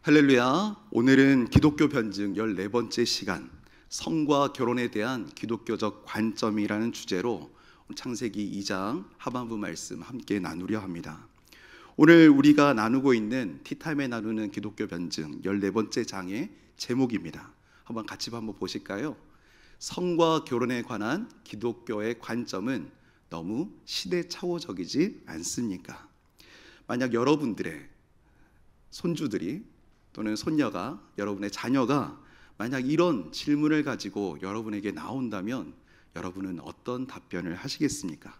할렐루야. 오늘은 기독교 변증 14번째 시간, 성과 결혼에 대한 기독교적 관점이라는 주제로 창세기 2장 하반부 말씀 함께 나누려 합니다. 오늘 우리가 나누고 있는 티타임에 나누는 기독교 변증 14번째 장의 제목입니다. 한번 같이 보실까요? 성과 결혼에 관한 기독교의 관점은 너무 시대착오적이지 않습니까? 만약 여러분들의 손주들이 또는 손녀가, 여러분의 자녀가 만약 이런 질문을 가지고 여러분에게 나온다면 여러분은 어떤 답변을 하시겠습니까?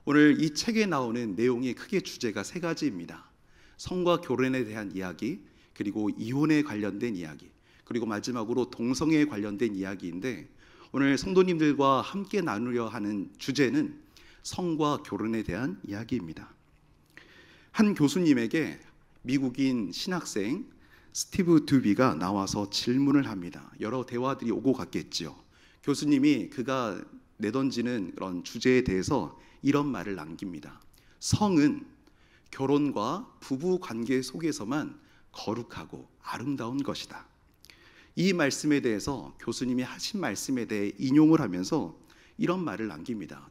오늘 이 책에 나오는 내용의 크게 주제가 세 가지입니다. 성과 결혼에 대한 이야기, 그리고 이혼에 관련된 이야기, 그리고 마지막으로 동성애에 관련된 이야기인데, 오늘 성도님들과 함께 나누려 하는 주제는 성과 결혼에 대한 이야기입니다. 한 교수님에게 미국인 신학생 스티브 두비가 나와서 질문을 합니다. 여러 대화들이 오고 갔겠죠. 교수님이 그가 내던지는 그런 주제에 대해서 이런 말을 남깁니다. 성은 결혼과 부부 관계 속에서만 거룩하고 아름다운 것이다. 이 말씀에 대해서 교수님이 하신 말씀에 대해 인용을 하면서 이런 말을 남깁니다.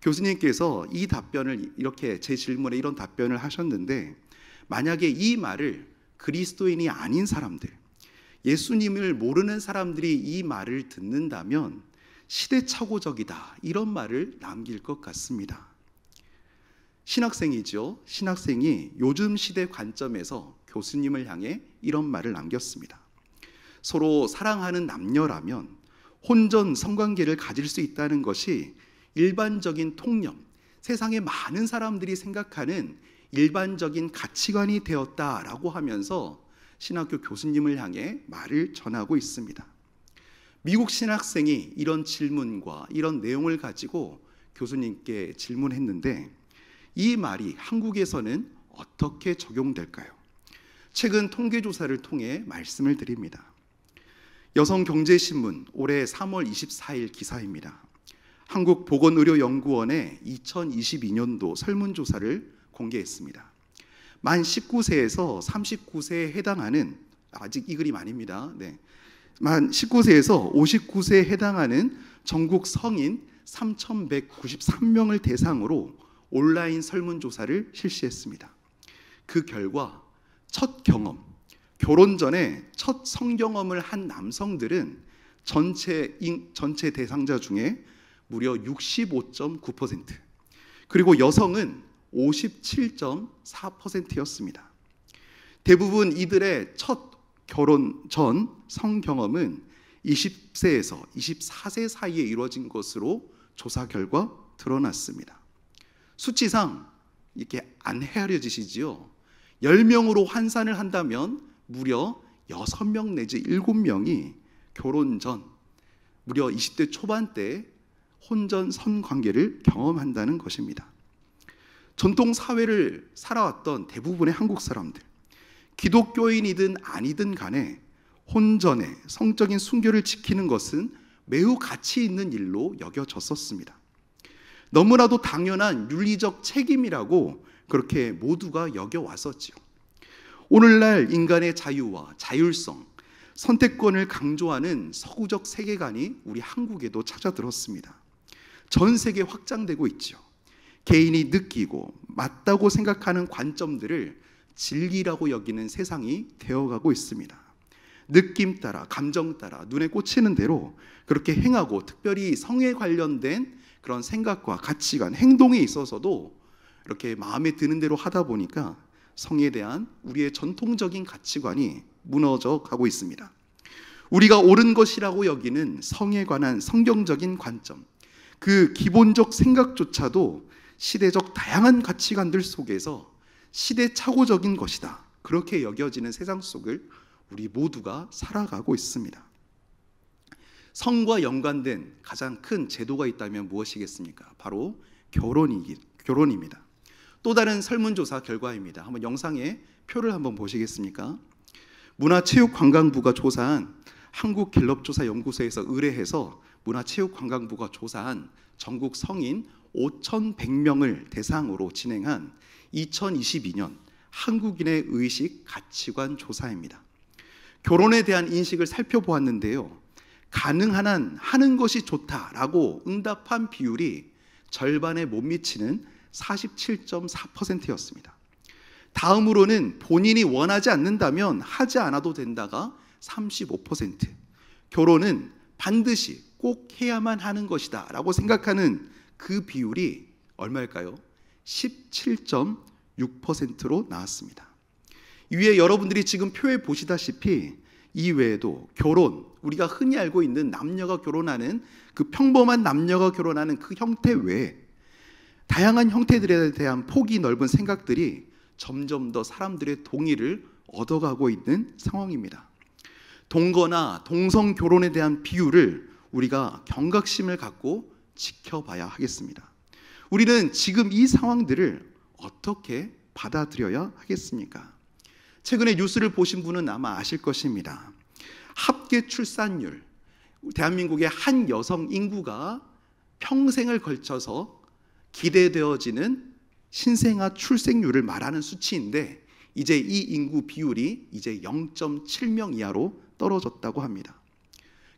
교수님께서 이 답변을 이렇게 제 질문에 이런 답변을 하셨는데, 만약에 이 말을 그리스도인이 아닌 사람들, 예수님을 모르는 사람들이 이 말을 듣는다면 시대착오적이다, 이런 말을 남길 것 같습니다. 신학생이죠. 신학생이 요즘 시대 관점에서 교수님을 향해 이런 말을 남겼습니다. 서로 사랑하는 남녀라면 혼전 성관계를 가질 수 있다는 것이 일반적인 통념, 세상의 많은 사람들이 생각하는 일반적인 가치관이 되었다라고 하면서 신학교 교수님을 향해 말을 전하고 있습니다. 미국 신학생이 이런 질문과 이런 내용을 가지고 교수님께 질문했는데, 이 말이 한국에서는 어떻게 적용될까요? 최근 통계조사를 통해 말씀을 드립니다. 여성경제신문 올해 3월 24일 기사입니다. 한국보건의료연구원의 2022년도 설문조사를 공개했습니다. 만 19세에서 39세에 해당하는, 아직 이 그림 아닙니다. 만 19세에서 59세에 해당하는 전국 성인 3,193명을 대상으로 온라인 설문조사를 실시했습니다. 그 결과 첫 경험, 결혼 전에 첫 성경험을 한 남성들은 전체 대상자 중에 무려 65.9%, 그리고 여성은 57.4%였습니다. 대부분 이들의 첫 결혼 전 성경험은 20세에서 24세 사이에 이루어진 것으로 조사 결과 드러났습니다. 수치상 이렇게 안 헤아려지시지요? 10명으로 환산을 한다면 무려 6명 내지 7명이 결혼 전 무려 20대 초반대 혼전 성관계를 경험한다는 것입니다. 전통 사회를 살아왔던 대부분의 한국 사람들, 기독교인이든 아니든 간에 혼전의 성적인 순결을 지키는 것은 매우 가치 있는 일로 여겨졌었습니다. 너무나도 당연한 윤리적 책임이라고 그렇게 모두가 여겨왔었지요. 오늘날 인간의 자유와 자율성, 선택권을 강조하는 서구적 세계관이 우리 한국에도 찾아들었습니다. 전 세계 확장되고 있죠. 개인이 느끼고 맞다고 생각하는 관점들을 진리라고 여기는 세상이 되어가고 있습니다. 느낌 따라, 감정 따라, 눈에 꽂히는 대로 그렇게 행하고, 특별히 성에 관련된 그런 생각과 가치관, 행동에 있어서도 이렇게 마음에 드는 대로 하다 보니까 성에 대한 우리의 전통적인 가치관이 무너져 가고 있습니다. 우리가 옳은 것이라고 여기는 성에 관한 성경적인 관점, 그 기본적 생각조차도 시대적 다양한 가치관들 속에서 시대착오적인 것이다, 그렇게 여겨지는 세상 속을 우리 모두가 살아가고 있습니다. 성과 연관된 가장 큰 제도가 있다면 무엇이겠습니까? 바로 결혼입니다. 또 다른 설문조사 결과입니다. 한번 영상에 표를 한번 보시겠습니까? 문화체육관광부가 조사한 한국갤럽조사연구소에서 의뢰해서 문화체육관광부가 조사한 전국 성인 5,100명을 대상으로 진행한 2022년 한국인의 의식 가치관 조사입니다. 결혼에 대한 인식을 살펴보았는데요, 가능한 한 하는 것이 좋다라고 응답한 비율이 절반에 못 미치는 47.4%였습니다. 다음으로는 본인이 원하지 않는다면 하지 않아도 된다가 35%, 결혼은 반드시 꼭 해야만 하는 것이다 라고 생각하는 그 비율이 얼마일까요? 17.6%로 나왔습니다. 위에 여러분들이 지금 표에 보시다시피 이 외에도 결혼, 우리가 흔히 알고 있는 남녀가 결혼하는 그 평범한 남녀가 결혼하는 그 형태 외에 다양한 형태들에 대한 폭이 넓은 생각들이 점점 더 사람들의 동의를 얻어가고 있는 상황입니다. 동거나 동성 결혼에 대한 비율을 우리가 경각심을 갖고 지켜봐야 하겠습니다. 우리는 지금 이 상황들을 어떻게 받아들여야 하겠습니까? 최근에 뉴스를 보신 분은 아마 아실 것입니다. 합계 출산율, 대한민국의 한 여성 인구가 평생을 걸쳐서 기대되어지는 신생아 출생률을 말하는 수치인데, 이제 이 인구 비율이 이제 0.7명 이하로 떨어졌다고 합니다.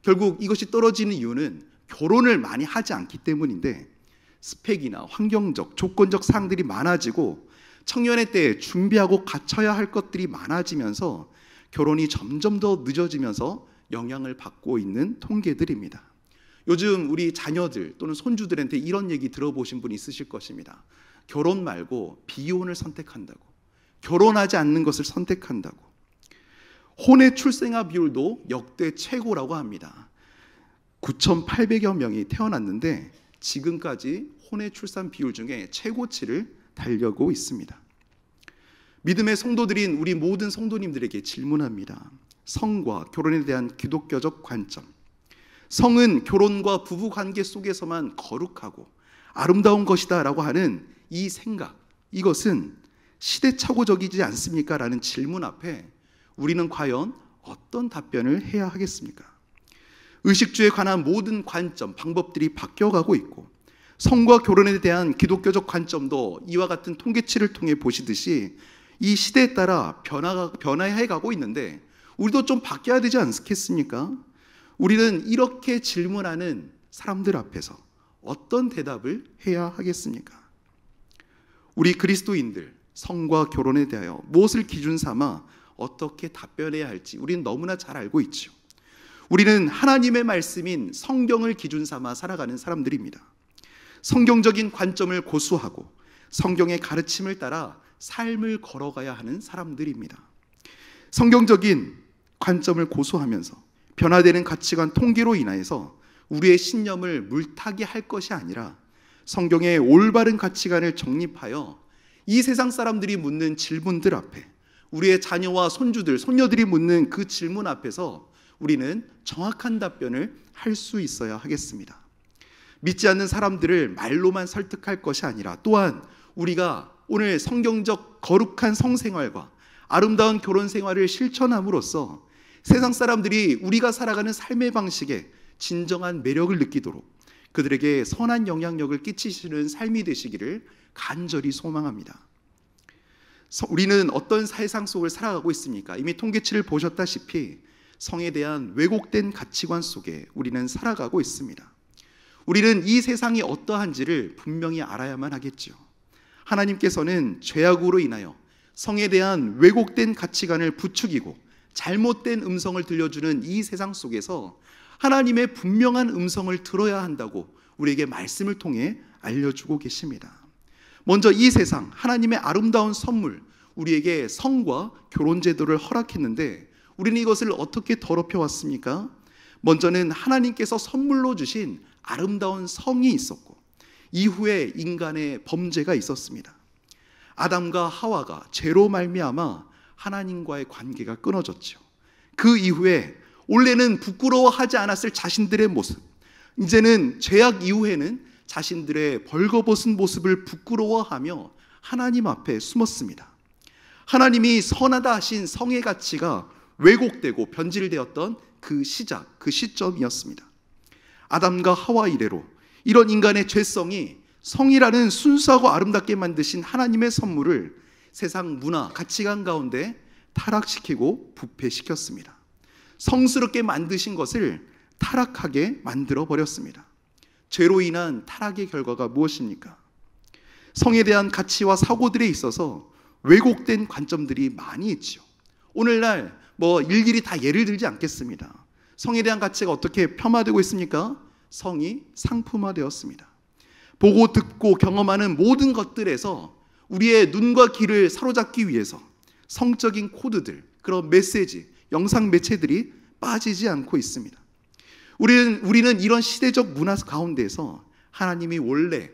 결국 이것이 떨어지는 이유는 결혼을 많이 하지 않기 때문인데, 스펙이나 환경적, 조건적 사항들이 많아지고 청년의 때에 준비하고 갖춰야 할 것들이 많아지면서 결혼이 점점 더 늦어지면서 영향을 받고 있는 통계들입니다. 요즘 우리 자녀들 또는 손주들한테 이런 얘기 들어보신 분 있으실 것입니다. 결혼 말고 비혼을 선택한다고, 결혼하지 않는 것을 선택한다고. 혼외 출생아 비율도 역대 최고라고 합니다. 9,800여 명이 태어났는데 지금까지 혼외 출산 비율 중에 최고치를 달려고 있습니다. 믿음의 성도들인 우리 모든 성도님들에게 질문합니다. 성과 결혼에 대한 기독교적 관점. 성은 결혼과 부부관계 속에서만 거룩하고 아름다운 것이다 라고 하는 이 생각, 이것은 시대착오적이지 않습니까? 라는 질문 앞에 우리는 과연 어떤 답변을 해야 하겠습니까? 의식주에 관한 모든 관점, 방법들이 바뀌어가고 있고, 성과 결혼에 대한 기독교적 관점도 이와 같은 통계치를 통해 보시듯이 이 시대에 따라 변화해가고 있는데 우리도 좀 바뀌어야 되지 않겠습니까? 우리는 이렇게 질문하는 사람들 앞에서 어떤 대답을 해야 하겠습니까? 우리 그리스도인들, 성과 결혼에 대하여 무엇을 기준 삼아 어떻게 답변해야 할지 우리는 너무나 잘 알고 있죠. 우리는 하나님의 말씀인 성경을 기준 삼아 살아가는 사람들입니다. 성경적인 관점을 고수하고 성경의 가르침을 따라 삶을 걸어가야 하는 사람들입니다. 성경적인 관점을 고수하면서 변화되는 가치관 통계로 인하여서 우리의 신념을 물타기 할 것이 아니라 성경의 올바른 가치관을 정립하여 이 세상 사람들이 묻는 질문들 앞에, 우리의 자녀와 손주들, 손녀들이 묻는 그 질문 앞에서 우리는 정확한 답변을 할 수 있어야 하겠습니다. 믿지 않는 사람들을 말로만 설득할 것이 아니라 또한 우리가 오늘 성경적 거룩한 성생활과 아름다운 결혼 생활을 실천함으로써 세상 사람들이 우리가 살아가는 삶의 방식에 진정한 매력을 느끼도록 그들에게 선한 영향력을 끼치시는 삶이 되시기를 간절히 소망합니다. 우리는 어떤 세상 속을 살아가고 있습니까? 이미 통계치를 보셨다시피 성에 대한 왜곡된 가치관 속에 우리는 살아가고 있습니다. 우리는 이 세상이 어떠한지를 분명히 알아야만 하겠죠. 하나님께서는 죄악으로 인하여 성에 대한 왜곡된 가치관을 부추기고 잘못된 음성을 들려주는 이 세상 속에서 하나님의 분명한 음성을 들어야 한다고 우리에게 말씀을 통해 알려주고 계십니다. 먼저 이 세상, 하나님의 아름다운 선물, 우리에게 성과 결혼 제도를 허락했는데 우리는 이것을 어떻게 더럽혀 왔습니까? 먼저는 하나님께서 선물로 주신 아름다운 성이 있었고, 이후에 인간의 범죄가 있었습니다. 아담과 하와가 죄로 말미암아 하나님과의 관계가 끊어졌죠. 그 이후에 원래는 부끄러워하지 않았을 자신들의 모습, 이제는 죄악 이후에는 자신들의 벌거벗은 모습을 부끄러워하며 하나님 앞에 숨었습니다. 하나님이 선하다 하신 성의 가치가 왜곡되고 변질되었던 그 시작, 그 시점이었습니다. 아담과 하와 이래로 이런 인간의 죄성이 성이라는 순수하고 아름답게 만드신 하나님의 선물을 세상 문화, 가치관 가운데 타락시키고 부패시켰습니다. 성스럽게 만드신 것을 타락하게 만들어 버렸습니다. 죄로 인한 타락의 결과가 무엇입니까? 성에 대한 가치와 사고들에 있어서 왜곡된 관점들이 많이 있죠. 오늘날 일일이 다 예를 들지 않겠습니다. 성에 대한 가치가 어떻게 폄하되고 있습니까? 성이 상품화되었습니다. 보고 듣고 경험하는 모든 것들에서 우리의 눈과 귀를 사로잡기 위해서 성적인 코드들, 그런 메시지, 영상 매체들이 빠지지 않고 있습니다. 우리는 이런 시대적 문화 가운데서 하나님이 원래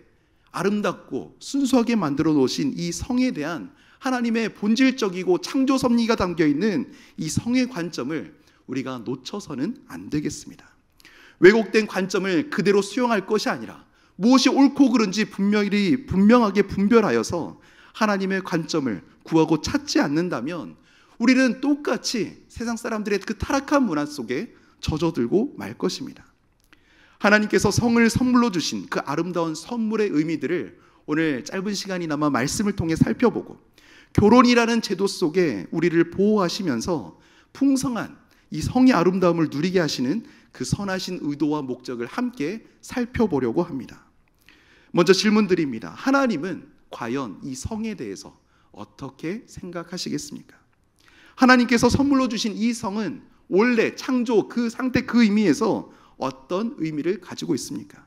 아름답고 순수하게 만들어 놓으신 이 성에 대한 하나님의 본질적이고 창조 섭리가 담겨 있는 이 성의 관점을 우리가 놓쳐서는 안 되겠습니다. 왜곡된 관점을 그대로 수용할 것이 아니라 무엇이 옳고 그른지 분명하게 분별하여서 하나님의 관점을 구하고 찾지 않는다면 우리는 똑같이 세상 사람들의 그 타락한 문화 속에 젖어들고 말 것입니다. 하나님께서 성을 선물로 주신 그 아름다운 선물의 의미들을 오늘 짧은 시간이나마 말씀을 통해 살펴보고, 결혼이라는 제도 속에 우리를 보호하시면서 풍성한 이 성의 아름다움을 누리게 하시는 그 선하신 의도와 목적을 함께 살펴보려고 합니다. 먼저 질문드립니다. 하나님은 과연 이 성에 대해서 어떻게 생각하시겠습니까? 하나님께서 선물로 주신 이 성은 원래 창조 그 상태, 그 의미에서 어떤 의미를 가지고 있습니까?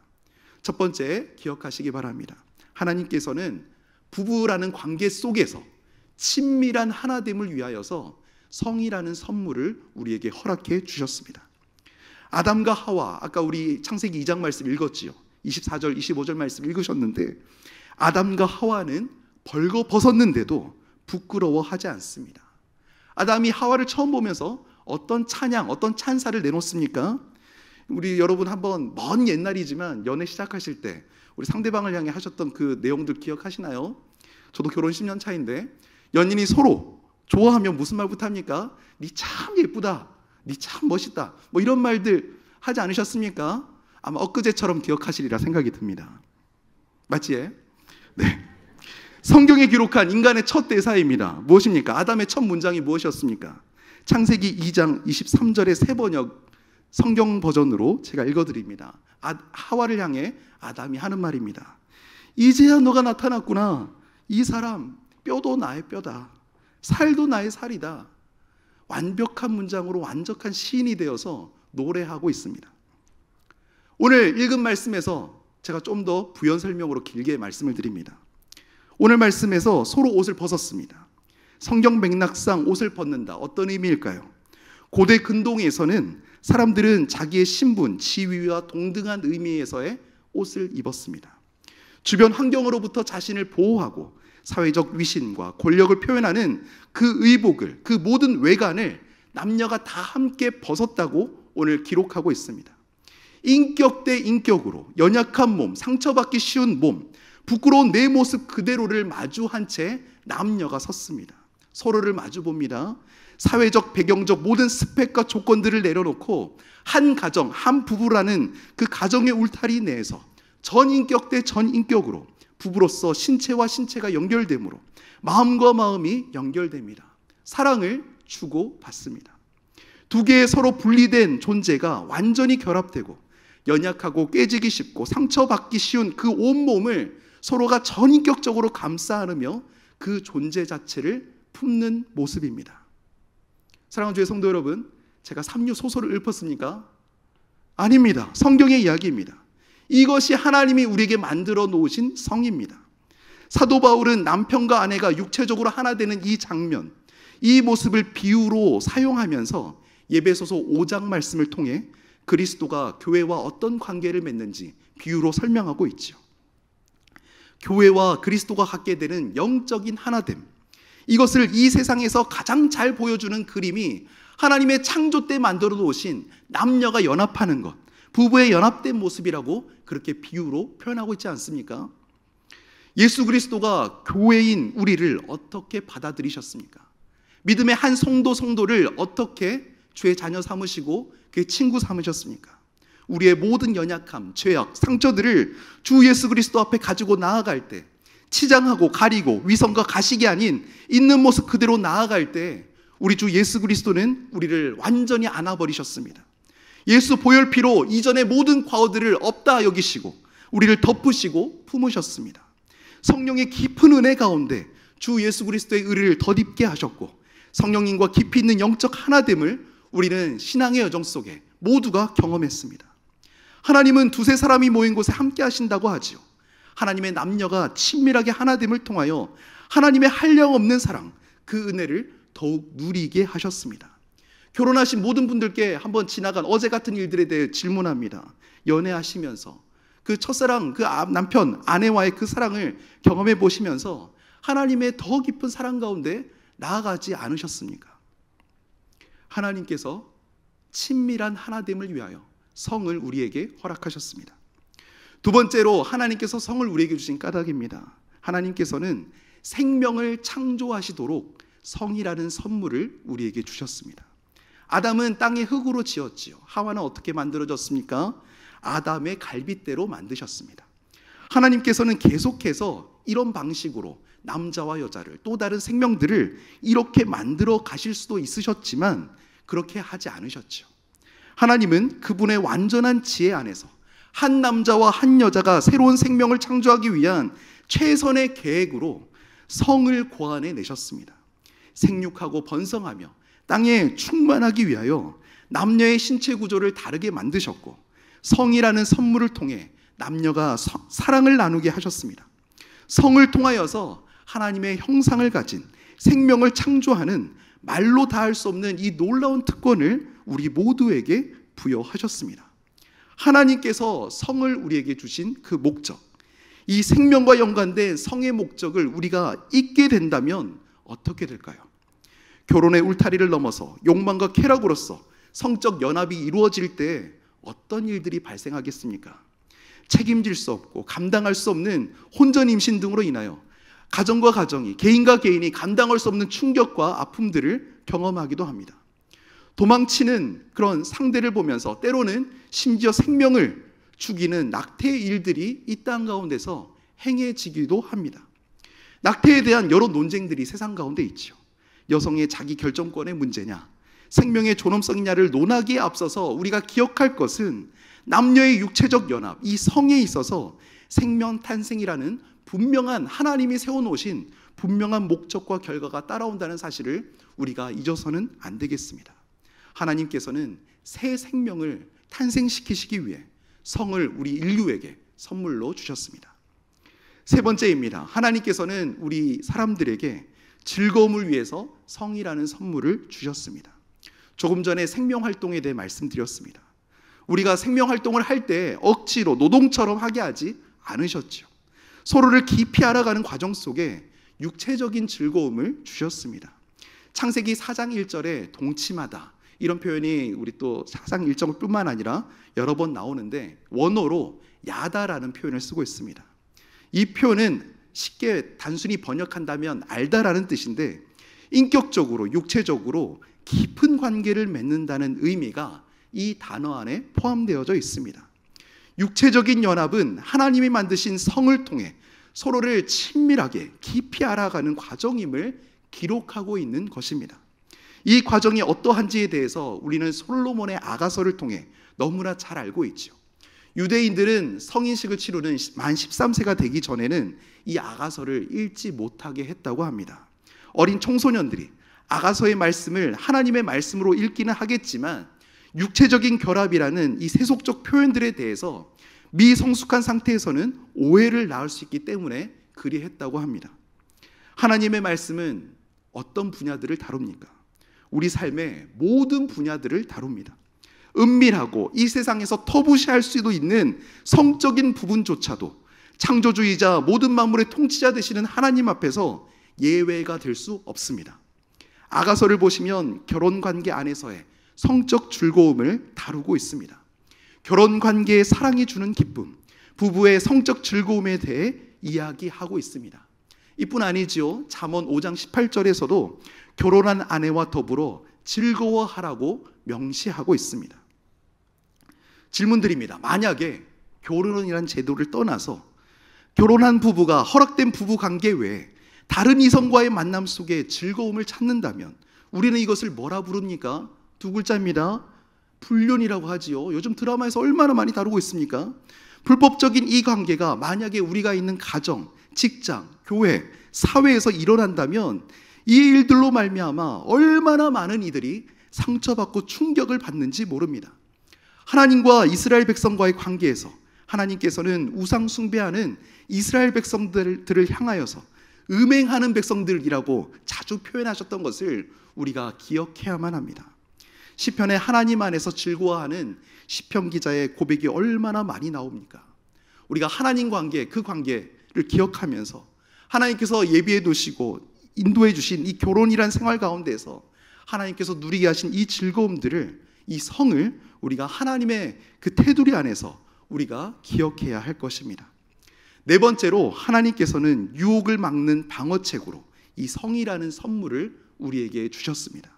첫 번째, 기억하시기 바랍니다. 하나님께서는 부부라는 관계 속에서 친밀한 하나됨을 위하여서 성이라는 선물을 우리에게 허락해 주셨습니다. 아담과 하와, 아까 우리 창세기 2장 말씀 읽었지요. 24절, 25절 말씀 읽으셨는데, 아담과 하와는 벌거벗었는데도 부끄러워하지 않습니다. 아담이 하와를 처음 보면서 어떤 찬양, 어떤 찬사를 내놓습니까? 우리 여러분 한번 먼 옛날이지만 연애 시작하실 때 우리 상대방을 향해 하셨던 그 내용들 기억하시나요? 저도 결혼 10년 차인데 연인이 서로 좋아하면 무슨 말부터 합니까? 니 참 예쁘다, 니 참 멋있다, 이런 말들 하지 않으셨습니까? 아마 엊그제처럼 기억하시리라 생각이 듭니다. 맞지? 네. 성경에 기록한 인간의 첫 대사입니다. 무엇입니까? 아담의 첫 문장이 무엇이었습니까? 창세기 2장 23절의 새 번역 성경 버전으로 제가 읽어드립니다. 하와를 향해 아담이 하는 말입니다. 이제야 너가 나타났구나. 이 사람 뼈도 나의 뼈다, 살도 나의 살이다. 완벽한 문장으로 완벽한 시인이 되어서 노래하고 있습니다. 오늘 읽은 말씀에서 제가 좀 더 부연 설명으로 길게 말씀을 드립니다. 오늘 말씀에서 서로 옷을 벗었습니다. 성경 맥락상 옷을 벗는다, 어떤 의미일까요? 고대 근동에서는 사람들은 자기의 신분, 지위와 동등한 의미에서의 옷을 입었습니다. 주변 환경으로부터 자신을 보호하고 사회적 위신과 권력을 표현하는 그 의복을, 그 모든 외관을 남녀가 다 함께 벗었다고 오늘 기록하고 있습니다. 인격 대 인격으로 연약한 몸, 상처받기 쉬운 몸, 부끄러운 내 모습 그대로를 마주한 채 남녀가 섰습니다. 서로를 마주봅니다. 사회적, 배경적 모든 스펙과 조건들을 내려놓고 한 가정, 한 부부라는 그 가정의 울타리 내에서 전인격 대 전인격으로 부부로서 신체와 신체가 연결되므로 마음과 마음이 연결됩니다. 사랑을 주고받습니다. 두 개의 서로 분리된 존재가 완전히 결합되고 연약하고 깨지기 쉽고 상처받기 쉬운 그 온몸을 서로가 전인격적으로 감싸 안으며 그 존재 자체를 품는 모습입니다. 사랑하는 주의 성도 여러분, 제가 삼류 소설을 읊었습니까? 아닙니다. 성경의 이야기입니다. 이것이 하나님이 우리에게 만들어 놓으신 성입니다. 사도 바울은 남편과 아내가 육체적으로 하나 되는 이 장면, 이 모습을 비유로 사용하면서 에베소서 5장 말씀을 통해 그리스도가 교회와 어떤 관계를 맺는지 비유로 설명하고 있죠. 교회와 그리스도가 갖게 되는 영적인 하나됨, 이것을 이 세상에서 가장 잘 보여주는 그림이 하나님의 창조 때 만들어 놓으신 남녀가 연합하는 것, 부부의 연합된 모습이라고 그렇게 비유로 표현하고 있지 않습니까? 예수 그리스도가 교회인 우리를 어떻게 받아들이셨습니까? 믿음의 한 성도를 어떻게 주의 자녀 삼으시고 그의 친구 삼으셨습니까? 우리의 모든 연약함, 죄악, 상처들을 주 예수 그리스도 앞에 가지고 나아갈 때 치장하고 가리고 위선과 가식이 아닌 있는 모습 그대로 나아갈 때 우리 주 예수 그리스도는 우리를 완전히 안아버리셨습니다. 예수 보혈피로 이전의 모든 과오들을 없다 여기시고 우리를 덮으시고 품으셨습니다. 성령의 깊은 은혜 가운데 주 예수 그리스도의 의를 덧입게 하셨고 성령님과 깊이 있는 영적 하나됨을 우리는 신앙의 여정 속에 모두가 경험했습니다. 하나님은 두세 사람이 모인 곳에 함께 하신다고 하지요. 하나님의 남녀가 친밀하게 하나됨을 통하여 하나님의 한량없는 사랑, 그 은혜를 더욱 누리게 하셨습니다. 결혼하신 모든 분들께 한번 지나간 어제 같은 일들에 대해 질문합니다. 연애하시면서 그 첫사랑, 그 남편, 아내와의 그 사랑을 경험해 보시면서 하나님의 더 깊은 사랑 가운데 나아가지 않으셨습니까? 하나님께서 친밀한 하나됨을 위하여 성을 우리에게 허락하셨습니다. 두 번째로 하나님께서 성을 우리에게 주신 까닭입니다. 하나님께서는 생명을 창조하시도록 성이라는 선물을 우리에게 주셨습니다. 아담은 땅의 흙으로 지었지요. 하와는 어떻게 만들어졌습니까? 아담의 갈빗대로 만드셨습니다. 하나님께서는 계속해서 이런 방식으로 남자와 여자를, 또 다른 생명들을 이렇게 만들어 가실 수도 있으셨지만 그렇게 하지 않으셨죠. 하나님은 그분의 완전한 지혜 안에서 한 남자와 한 여자가 새로운 생명을 창조하기 위한 최선의 계획으로 성을 고안해 내셨습니다. 생육하고 번성하며 땅에 충만하기 위하여 남녀의 신체 구조를 다르게 만드셨고 성이라는 선물을 통해 남녀가 사랑을 나누게 하셨습니다. 성을 통하여서 하나님의 형상을 가진 생명을 창조하는 말로 다할 수 없는 이 놀라운 특권을 우리 모두에게 부여하셨습니다. 하나님께서 성을 우리에게 주신 그 목적, 이 생명과 연관된 성의 목적을 우리가 잊게 된다면 어떻게 될까요? 결혼의 울타리를 넘어서 욕망과 쾌락으로서 성적 연합이 이루어질 때 어떤 일들이 발생하겠습니까? 책임질 수 없고 감당할 수 없는 혼전 임신 등으로 인하여 가정과 가정이, 개인과 개인이 감당할 수 없는 충격과 아픔들을 경험하기도 합니다. 도망치는 그런 상대를 보면서 때로는 심지어 생명을 죽이는 낙태의 일들이 이 땅 가운데서 행해지기도 합니다. 낙태에 대한 여러 논쟁들이 세상 가운데 있죠. 여성의 자기 결정권의 문제냐, 생명의 존엄성이냐를 논하기에 앞서서 우리가 기억할 것은 남녀의 육체적 연합, 이 성에 있어서 생명 탄생이라는 분명한 하나님이 세워놓으신 분명한 목적과 결과가 따라온다는 사실을 우리가 잊어서는 안 되겠습니다. 하나님께서는 새 생명을 탄생시키시기 위해 성을 우리 인류에게 선물로 주셨습니다. 세 번째입니다. 하나님께서는 우리 사람들에게 즐거움을 위해서 성이라는 선물을 주셨습니다. 조금 전에 생명활동에 대해 말씀드렸습니다. 우리가 생명활동을 할 때 억지로 노동처럼 하게 하지 않으셨죠. 서로를 깊이 알아가는 과정 속에 육체적인 즐거움을 주셨습니다. 창세기 4장 1절에 동침하다, 이런 표현이 우리 또 4장 1절 뿐만 아니라 여러 번 나오는데 원어로 야다라는 표현을 쓰고 있습니다. 이 표현은 쉽게 단순히 번역한다면 알다라는 뜻인데 인격적으로, 육체적으로 깊은 관계를 맺는다는 의미가 이 단어 안에 포함되어져 있습니다. 육체적인 연합은 하나님이 만드신 성을 통해 서로를 친밀하게 깊이 알아가는 과정임을 기록하고 있는 것입니다. 이 과정이 어떠한지에 대해서 우리는 솔로몬의 아가서를 통해 너무나 잘 알고 있죠. 유대인들은 성인식을 치르는 만 13세가 되기 전에는 이 아가서를 읽지 못하게 했다고 합니다. 어린 청소년들이 아가서의 말씀을 하나님의 말씀으로 읽기는 하겠지만 육체적인 결합이라는 이 세속적 표현들에 대해서 미성숙한 상태에서는 오해를 낳을 수 있기 때문에 그리했다고 합니다. 하나님의 말씀은 어떤 분야들을 다룹니까? 우리 삶의 모든 분야들을 다룹니다. 은밀하고 이 세상에서 터부시할 수도 있는 성적인 부분조차도 창조주이자 모든 만물의 통치자 되시는 하나님 앞에서 예외가 될 수 없습니다. 아가서를 보시면 결혼관계 안에서의 성적 즐거움을 다루고 있습니다. 결혼관계의 사랑이 주는 기쁨, 부부의 성적 즐거움에 대해 이야기하고 있습니다. 이뿐 아니지요. 잠언 5장 18절에서도 결혼한 아내와 더불어 즐거워하라고 명시하고 있습니다. 질문드립니다. 만약에 결혼이라는 제도를 떠나서 결혼한 부부가 허락된 부부 관계 외에 다른 이성과의 만남 속에 즐거움을 찾는다면 우리는 이것을 뭐라 부릅니까? 두 글자입니다. 불륜이라고 하지요. 요즘 드라마에서 얼마나 많이 다루고 있습니까? 불법적인 이 관계가 만약에 우리가 있는 가정, 직장, 교회, 사회에서 일어난다면 이 일들로 말미암아 얼마나 많은 이들이 상처받고 충격을 받는지 모릅니다. 하나님과 이스라엘 백성과의 관계에서 하나님께서는 우상 숭배하는 이스라엘 백성들을 향하여서 음행하는 백성들이라고 자주 표현하셨던 것을 우리가 기억해야만 합니다. 시편에 하나님 안에서 즐거워하는 시편 기자의 고백이 얼마나 많이 나옵니까? 우리가 하나님 관계, 그 관계를 기억하면서 하나님께서 예비해 두시고 인도해 주신 이 결혼이란 생활 가운데서 하나님께서 누리게 하신 이 즐거움들을, 이 성을 우리가 하나님의 그 테두리 안에서 우리가 기억해야 할 것입니다. 네 번째로 하나님께서는 유혹을 막는 방어책으로 이 성이라는 선물을 우리에게 주셨습니다.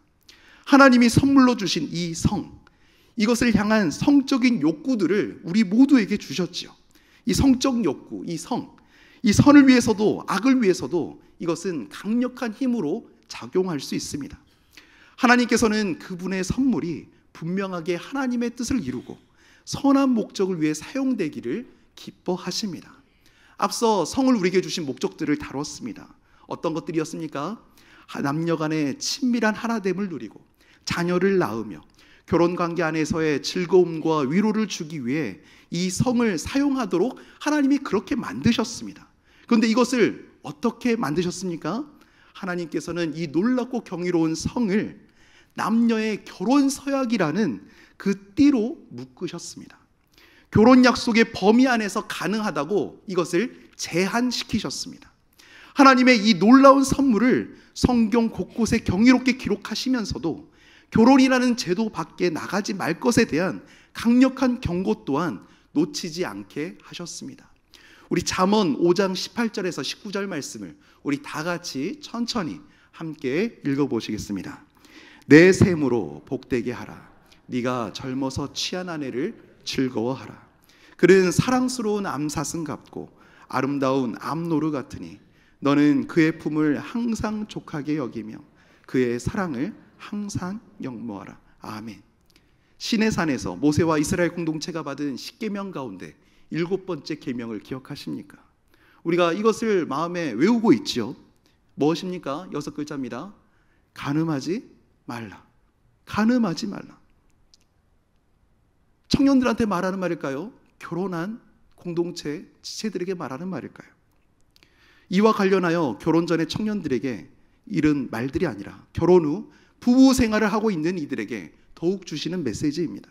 하나님이 선물로 주신 이 성, 이것을 향한 성적인 욕구들을 우리 모두에게 주셨지요. 이 성적 욕구, 이 성, 이 선을 위해서도 악을 위해서도 이것은 강력한 힘으로 작용할 수 있습니다. 하나님께서는 그분의 선물이 분명하게 하나님의 뜻을 이루고 선한 목적을 위해 사용되기를 기뻐하십니다. 앞서 성을 우리에게 주신 목적들을 다뤘습니다. 어떤 것들이었습니까? 남녀 간의 친밀한 하나됨을 누리고 자녀를 낳으며 결혼관계 안에서의 즐거움과 위로를 주기 위해 이 성을 사용하도록 하나님이 그렇게 만드셨습니다. 그런데 이것을 어떻게 만드셨습니까? 하나님께서는 이 놀랍고 경이로운 성을 남녀의 결혼 서약이라는 그 띠로 묶으셨습니다. 결혼 약속의 범위 안에서 가능하다고 이것을 제한시키셨습니다. 하나님의 이 놀라운 선물을 성경 곳곳에 경이롭게 기록하시면서도 결혼이라는 제도 밖에 나가지 말 것에 대한 강력한 경고 또한 놓치지 않게 하셨습니다. 우리 잠언 5장 18절에서 19절 말씀을 우리 다 같이 천천히 함께 읽어보시겠습니다. 내 셈으로 복되게 하라. 네가 젊어서 취한 아내를 즐거워하라. 그는 사랑스러운 암사슴 같고 아름다운 암노루 같으니 너는 그의 품을 항상 족하게 여기며 그의 사랑을 항상 영모하라. 아멘. 시내산에서 모세와 이스라엘 공동체가 받은 10계명 가운데 7번째 계명을 기억하십니까? 우리가 이것을 마음에 외우고 있지요. 무엇입니까? 6글자입니다. 간음하지 말라. 간음하지 말라. 청년들한테 말하는 말일까요? 결혼한 공동체 지체들에게 말하는 말일까요? 이와 관련하여 결혼 전에 청년들에게 이런 말들이 아니라 결혼 후 부부 생활을 하고 있는 이들에게 더욱 주시는 메시지입니다.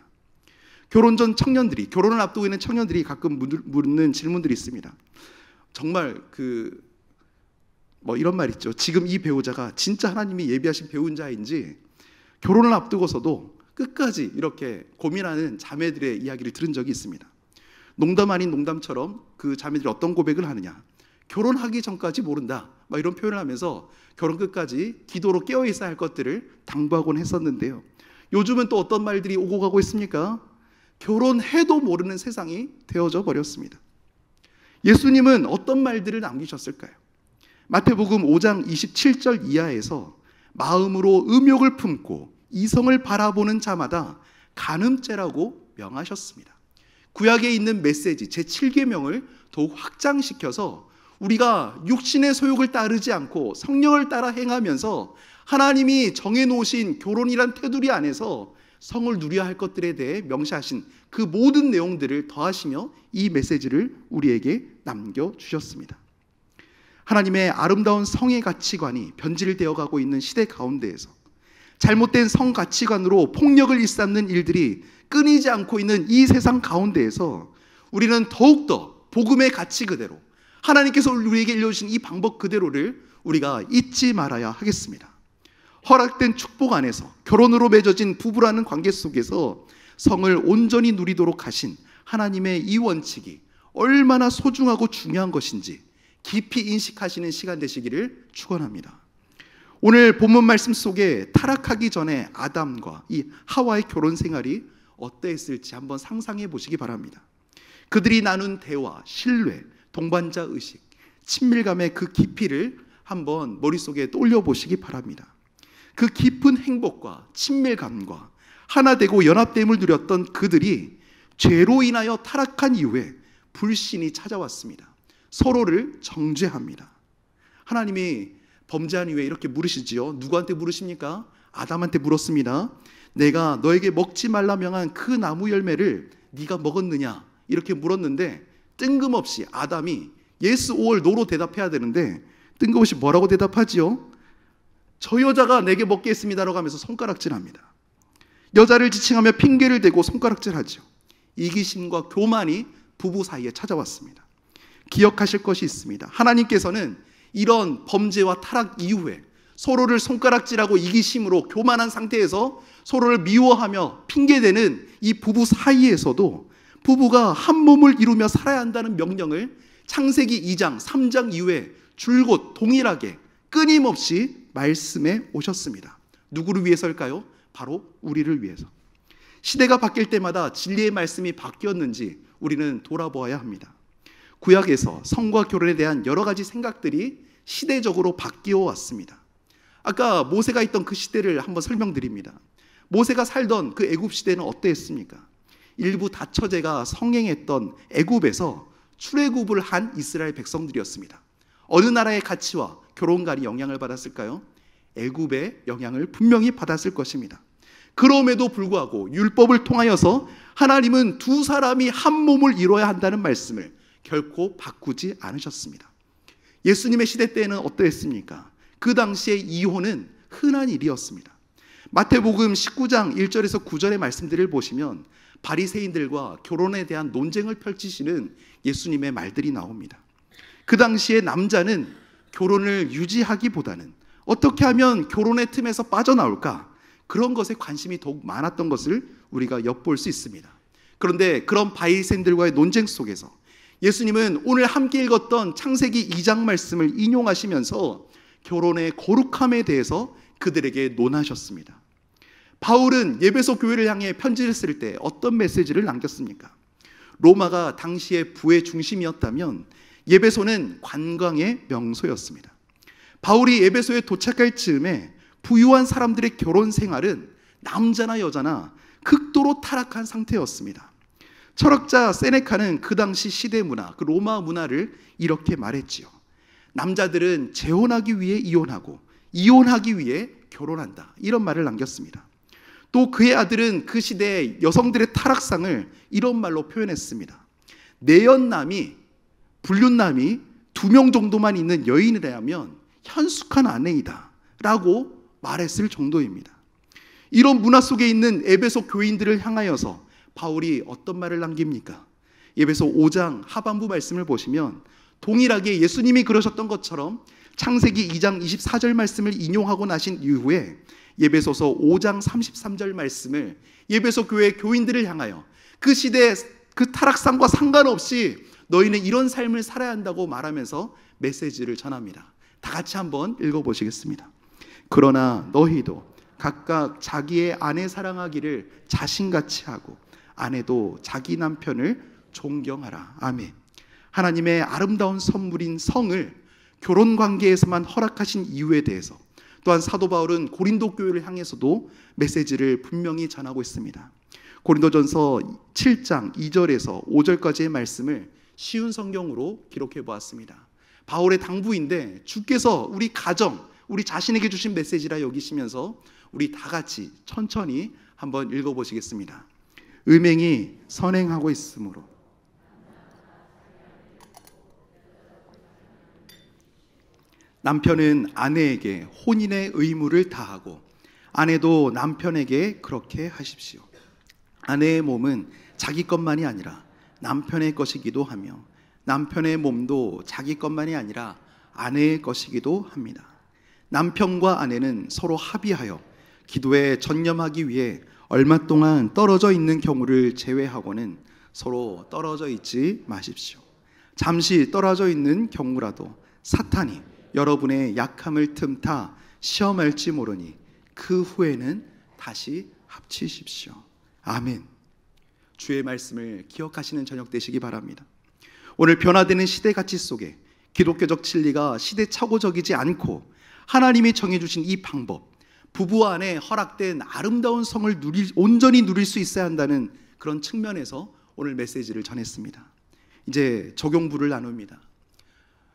결혼 전 청년들이, 결혼을 앞두고 있는 청년들이 가끔 묻는 질문들이 있습니다. 정말 이런 말 있죠. 지금 이 배우자가 진짜 하나님이 예비하신 배우자인지 결혼을 앞두고서도 끝까지 이렇게 고민하는 자매들의 이야기를 들은 적이 있습니다. 농담 아닌 농담처럼 그 자매들이 어떤 고백을 하느냐. 결혼하기 전까지 모른다. 이런 표현을 하면서 결혼 끝까지 기도로 깨어 있어야 할 것들을 당부하곤 했었는데요. 요즘은 또 어떤 말들이 오고 가고 있습니까? 결혼해도 모르는 세상이 되어져 버렸습니다. 예수님은 어떤 말들을 남기셨을까요? 마태복음 5장 27절 이하에서 마음으로 음욕을 품고 이성을 바라보는 자마다 간음죄라고 명하셨습니다. 구약에 있는 메시지 제7계명을 더욱 확장시켜서 우리가 육신의 소욕을 따르지 않고 성령을 따라 행하면서 하나님이 정해놓으신 결혼이란 테두리 안에서 성을 누려야 할 것들에 대해 명시하신 그 모든 내용들을 더하시며 이 메시지를 우리에게 남겨주셨습니다. 하나님의 아름다운 성의 가치관이 변질되어 가고 있는 시대 가운데에서 잘못된 성 가치관으로 폭력을 일삼는 일들이 끊이지 않고 있는 이 세상 가운데에서 우리는 더욱더 복음의 가치 그대로 하나님께서 우리에게 일러주신 이 방법 그대로를 우리가 잊지 말아야 하겠습니다. 허락된 축복 안에서 결혼으로 맺어진 부부라는 관계 속에서 성을 온전히 누리도록 하신 하나님의 이 원칙이 얼마나 소중하고 중요한 것인지 깊이 인식하시는 시간 되시기를 축원합니다. 오늘 본문 말씀 속에 타락하기 전에 아담과 이 하와의 결혼 생활이 어떠했을지 한번 상상해 보시기 바랍니다. 그들이 나눈 대화, 신뢰, 동반자 의식, 친밀감의 그 깊이를 한번 머릿속에 떠올려 보시기 바랍니다. 그 깊은 행복과 친밀감과 하나 되고 연합됨을 누렸던 그들이 죄로 인하여 타락한 이후에 불신이 찾아왔습니다. 서로를 정죄합니다. 하나님이 범죄한 이후에 이렇게 물으시지요. 누구한테 물으십니까? 아담한테 물었습니다. 내가 너에게 먹지 말라 명한 그 나무 열매를 네가 먹었느냐? 이렇게 물었는데 뜬금없이 아담이 yes or no로 대답해야 되는데 뜬금없이 뭐라고 대답하지요? 저 여자가 내게 먹게 했습니다라고 하면서 손가락질합니다. 여자를 지칭하며 핑계를 대고 손가락질하죠. 이기심과 교만이 부부 사이에 찾아왔습니다. 기억하실 것이 있습니다. 하나님께서는 이런 범죄와 타락 이후에 서로를 손가락질하고 이기심으로 교만한 상태에서 서로를 미워하며 핑계대는 이 부부 사이에서도 부부가 한 몸을 이루며 살아야 한다는 명령을 창세기 2장, 3장 이후에 줄곧 동일하게 끊임없이 말씀해 오셨습니다. 누구를 위해서일까요? 바로 우리를 위해서. 시대가 바뀔 때마다 진리의 말씀이 바뀌었는지 우리는 돌아보아야 합니다. 구약에서 성과 결혼에 대한 여러 가지 생각들이 시대적으로 바뀌어 왔습니다. 아까 모세가 있던 그 시대를 한번 설명드립니다. 모세가 살던 그 애굽 시대는 어땠습니까? 일부 다처제가 성행했던 애굽에서 출애굽을 한 이스라엘 백성들이었습니다. 어느 나라의 가치와 결혼관이 영향을 받았을까요? 애굽의 영향을 분명히 받았을 것입니다. 그럼에도 불구하고 율법을 통하여서 하나님은 두 사람이 한 몸을 이뤄야 한다는 말씀을 결코 바꾸지 않으셨습니다. 예수님의 시대 때에는 어떠했습니까? 그 당시에 이혼은 흔한 일이었습니다. 마태복음 19장 1절에서 9절의 말씀들을 보시면 바리새인들과 결혼에 대한 논쟁을 펼치시는 예수님의 말들이 나옵니다. 그 당시에 남자는 결혼을 유지하기보다는 어떻게 하면 결혼의 틈에서 빠져나올까? 그런 것에 관심이 더욱 많았던 것을 우리가 엿볼 수 있습니다. 그런데 그런 바리새인들과의 논쟁 속에서 예수님은 오늘 함께 읽었던 창세기 2장 말씀을 인용하시면서 결혼의 거룩함에 대해서 그들에게 논하셨습니다. 바울은 예배소 교회를 향해 편지를 쓸 때 어떤 메시지를 남겼습니까? 로마가 당시의 부의 중심이었다면 예배소는 관광의 명소였습니다. 바울이 예배소에 도착할 즈음에 부유한 사람들의 결혼 생활은 남자나 여자나 극도로 타락한 상태였습니다. 철학자 세네카는 그 당시 시대 문화, 그 로마 문화를 이렇게 말했지요. 남자들은 재혼하기 위해 이혼하고 이혼하기 위해 결혼한다. 이런 말을 남겼습니다. 또 그의 아들은 그 시대의 여성들의 타락상을 이런 말로 표현했습니다. 내연남이, 불륜남이 2명 정도만 있는 여인이라면 현숙한 아내이다 라고 말했을 정도입니다. 이런 문화 속에 있는 에베소 교인들을 향하여서 바울이 어떤 말을 남깁니까? 에베소 5장 하반부 말씀을 보시면 동일하게 예수님이 그러셨던 것처럼 창세기 2장 24절 말씀을 인용하고 나신 이후에 에베소서 5장 33절 말씀을 에베소 교회 교인들을 향하여 그 시대의 그 타락상과 상관없이 너희는 이런 삶을 살아야 한다고 말하면서 메시지를 전합니다. 다 같이 한번 읽어보시겠습니다. 그러나 너희도 각각 자기의 아내 사랑하기를 자신같이 하고 아내도 자기 남편을 존경하라. 아멘. 하나님의 아름다운 선물인 성을 결혼 관계에서만 허락하신 이유에 대해서 또한 사도 바울은 고린도 교회를 향해서도 메시지를 분명히 전하고 있습니다. 고린도전서 7장 2절에서 5절까지의 말씀을 쉬운 성경으로 기록해 보았습니다. 바울의 당부인데 주께서 우리 가정, 우리 자신에게 주신 메시지라 여기시면서 우리 다 같이 천천히 한번 읽어보시겠습니다. 음행이 선행하고 있으므로 남편은 아내에게 혼인의 의무를 다하고 아내도 남편에게 그렇게 하십시오. 아내의 몸은 자기 것만이 아니라 남편의 것이기도 하며 남편의 몸도 자기 것만이 아니라 아내의 것이기도 합니다. 남편과 아내는 서로 합의하여 기도에 전념하기 위해 얼마 동안 떨어져 있는 경우를 제외하고는 서로 떨어져 있지 마십시오. 잠시 떨어져 있는 경우라도 사탄이 여러분의 약함을 틈타 시험할지 모르니 그 후에는 다시 합치십시오. 아멘. 주의 말씀을 기억하시는 저녁 되시기 바랍니다. 오늘 변화되는 시대 가치 속에 기독교적 진리가 시대착오적이지 않고 하나님이 정해주신 이 방법, 부부 안에 허락된 아름다운 성을 온전히 누릴 수 있어야 한다는 그런 측면에서 오늘 메시지를 전했습니다. 이제 적용부를 나눕니다.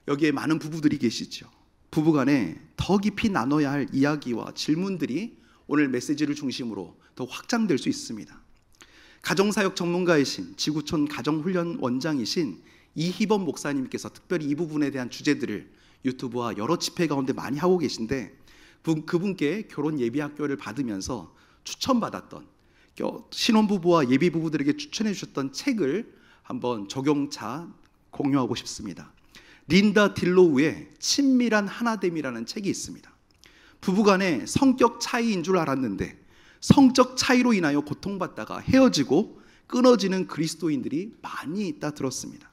여기에 많은 부부들이 계시죠. 부부간에 더 깊이 나눠야 할 이야기와 질문들이 오늘 메시지를 중심으로 더 확장될 수 있습니다. 가정사역 전문가이신 지구촌 가정훈련 원장이신 이희범 목사님께서 특별히 이 부분에 대한 주제들을 유튜브와 여러 집회 가운데 많이 하고 계신데, 그분께 결혼 예비학교를 받으면서 추천받았던 신혼부부와 예비부부들에게 추천해 주셨던 책을 한번 적용차 공유하고 싶습니다. 린다 딜로우의 친밀한 하나됨이라는 책이 있습니다. 부부간의 성격 차이인 줄 알았는데 성적 차이로 인하여 고통받다가 헤어지고 끊어지는 그리스도인들이 많이 있다 들었습니다.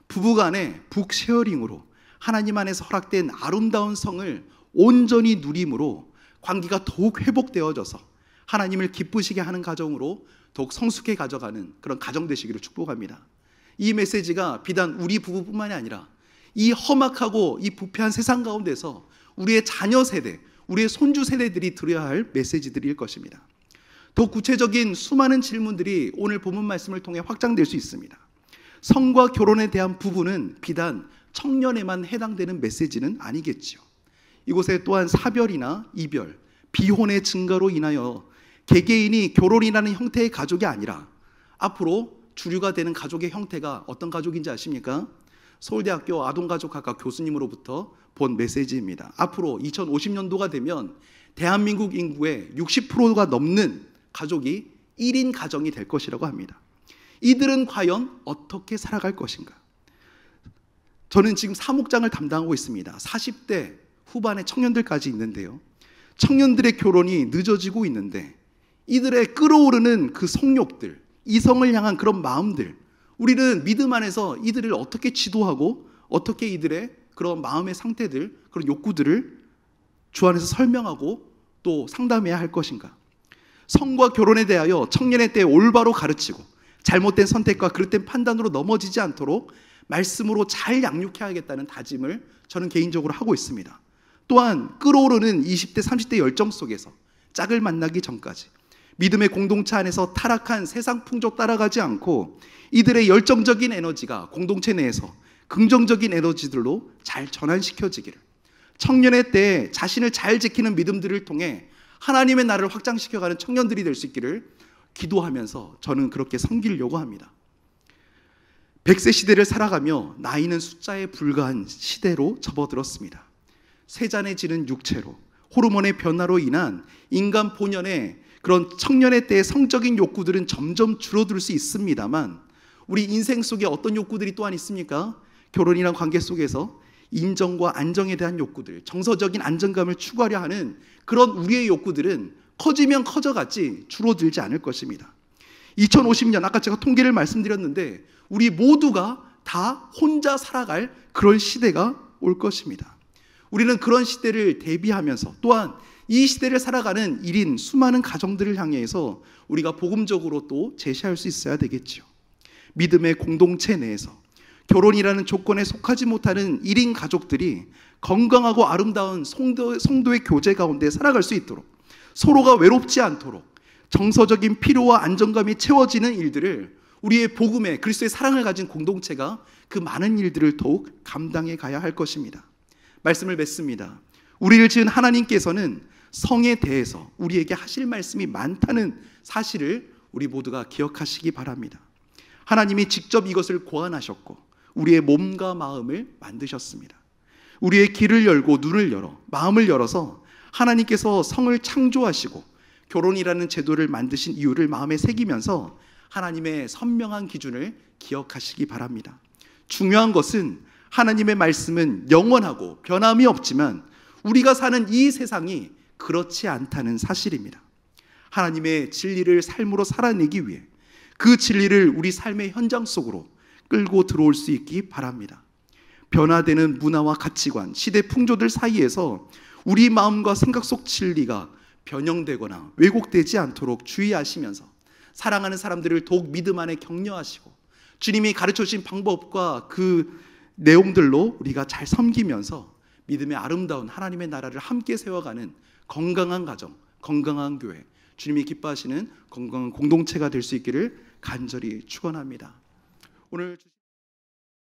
부부간의 북쉐어링으로 하나님 안에서 허락된 아름다운 성을 온전히 누림으로 관계가 더욱 회복되어져서 하나님을 기쁘시게 하는 가정으로 더욱 성숙해 가져가는 그런 가정 되시기를 축복합니다. 이 메시지가 비단 우리 부부뿐만이 아니라 이 험악하고 이 부패한 세상 가운데서 우리의 자녀 세대, 우리의 손주 세대들이 들어야 할 메시지들일 것입니다. 더 구체적인 수많은 질문들이 오늘 본문 말씀을 통해 확장될 수 있습니다. 성과 결혼에 대한 부분은 비단 청년에만 해당되는 메시지는 아니겠지요. 이곳에 또한 사별이나 이별, 비혼의 증가로 인하여 개개인이 결혼이라는 형태의 가족이 아니라 앞으로 주류가 되는 가족의 형태가 어떤 가족인지 아십니까? 서울대학교 아동가족학과 교수님으로부터 본 메시지입니다. 앞으로 2050년도가 되면 대한민국 인구의 60%가 넘는 가족이 1인 가정이 될 것이라고 합니다. 이들은 과연 어떻게 살아갈 것인가? 저는 지금 사목장을 담당하고 있습니다. 40대 후반의 청년들까지 있는데요. 청년들의 결혼이 늦어지고 있는데 이들의 끌어오르는 그 성욕들, 이성을 향한 그런 마음들, 우리는 믿음 안에서 이들을 어떻게 지도하고 어떻게 이들의 그런 마음의 상태들, 그런 욕구들을 주 안에서 설명하고 또 상담해야 할 것인가? 성과 결혼에 대하여 청년의 때에 올바로 가르치고 잘못된 선택과 그릇된 판단으로 넘어지지 않도록 말씀으로 잘 양육해야겠다는 다짐을 저는 개인적으로 하고 있습니다. 또한 끌어오르는 20대, 30대 열정 속에서 짝을 만나기 전까지 믿음의 공동체 안에서 타락한 세상 풍조 따라가지 않고 이들의 열정적인 에너지가 공동체 내에서 긍정적인 에너지들로 잘 전환시켜지기를, 청년의 때에 자신을 잘 지키는 믿음들을 통해 하나님의 나라를 확장시켜가는 청년들이 될 수 있기를 기도하면서 저는 그렇게 섬기려고 합니다. 100세 시대를 살아가며 나이는 숫자에 불과한 시대로 접어들었습니다. 세잔해지는 육체로, 호르몬의 변화로 인한 인간 본연의 그런 청년의 때의 성적인 욕구들은 점점 줄어들 수 있습니다만 우리 인생 속에 어떤 욕구들이 또한 있습니까? 결혼이란 관계 속에서 인정과 안정에 대한 욕구들, 정서적인 안정감을 추구하려 하는 그런 우리의 욕구들은 커지면 커져갔지 줄어들지 않을 것입니다. 2050년, 아까 제가 통계를 말씀드렸는데 우리 모두가 다 혼자 살아갈 그런 시대가 올 것입니다. 우리는 그런 시대를 대비하면서 또한 이 시대를 살아가는 1인 수많은 가정들을 향해서 우리가 복음적으로 또 제시할 수 있어야 되겠죠. 믿음의 공동체 내에서 결혼이라는 조건에 속하지 못하는 1인 가족들이 건강하고 아름다운 성도의 교제 가운데 살아갈 수 있도록, 서로가 외롭지 않도록 정서적인 필요와 안정감이 채워지는 일들을 우리의 복음에 그리스도의 사랑을 가진 공동체가 그 많은 일들을 더욱 감당해 가야 할 것입니다. 말씀을 맺습니다. 우리를 지은 하나님께서는 성에 대해서 우리에게 하실 말씀이 많다는 사실을 우리 모두가 기억하시기 바랍니다. 하나님이 직접 이것을 고안하셨고 우리의 몸과 마음을 만드셨습니다. 우리의 귀를 열고 눈을 열어 마음을 열어서 하나님께서 성을 창조하시고 결혼이라는 제도를 만드신 이유를 마음에 새기면서 하나님의 선명한 기준을 기억하시기 바랍니다. 중요한 것은 하나님의 말씀은 영원하고 변함이 없지만 우리가 사는 이 세상이 그렇지 않다는 사실입니다. 하나님의 진리를 삶으로 살아내기 위해 그 진리를 우리 삶의 현장 속으로 끌고 들어올 수 있기 바랍니다. 변화되는 문화와 가치관, 시대 풍조들 사이에서 우리 마음과 생각 속 진리가 변형되거나 왜곡되지 않도록 주의하시면서 사랑하는 사람들을 더욱 믿음 안에 격려하시고 주님이 가르쳐 주신 방법과 그 내용들로 우리가 잘 섬기면서 믿음의 아름다운 하나님의 나라를 함께 세워가는 건강한 가정, 건강한 교회, 주님이 기뻐하시는 건강한 공동체가 될 수 있기를 간절히 축원합니다. 오늘